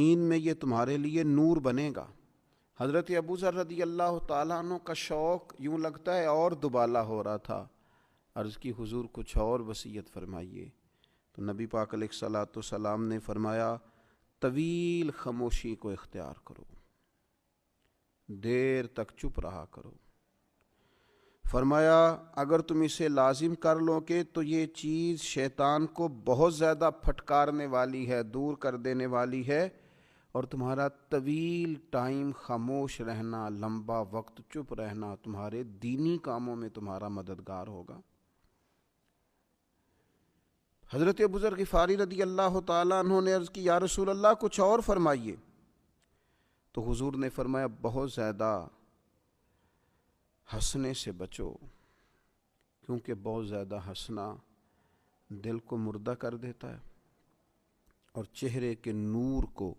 دین میں یہ تمہارے لیے نور بنے گا۔ حضرت ابو ذر رضی اللہ تعالیٰ عنہ کا شوق یوں لگتا ہے اور دوبالا ہو رہا تھا۔ عرض کی حضور کچھ اور وصیت فرمائیے۔ تو نبی پاک علیہ الصلاۃ والسلام نے فرمایا طویل خاموشی کو اختیار کرو، دیر تک چپ رہا کرو۔ فرمایا اگر تم اسے لازم کر لو گے تو یہ چیز شیطان کو بہت زیادہ پھٹکارنے والی ہے، دور کر دینے والی ہے، اور تمہارا طویل ٹائم خاموش رہنا، لمبا وقت چپ رہنا تمہارے دینی کاموں میں تمہارا مددگار ہوگا۔ حضرت ابو ذر غفاری رضی اللہ تعالیٰ عنہ نے عرض کی یا رسول اللہ کچھ اور فرمائیے۔ تو حضور نے فرمایا بہت زیادہ ہنسنے سے بچو، کیونکہ بہت زیادہ ہنسنا دل کو مردہ کر دیتا ہے اور چہرے کے نور کو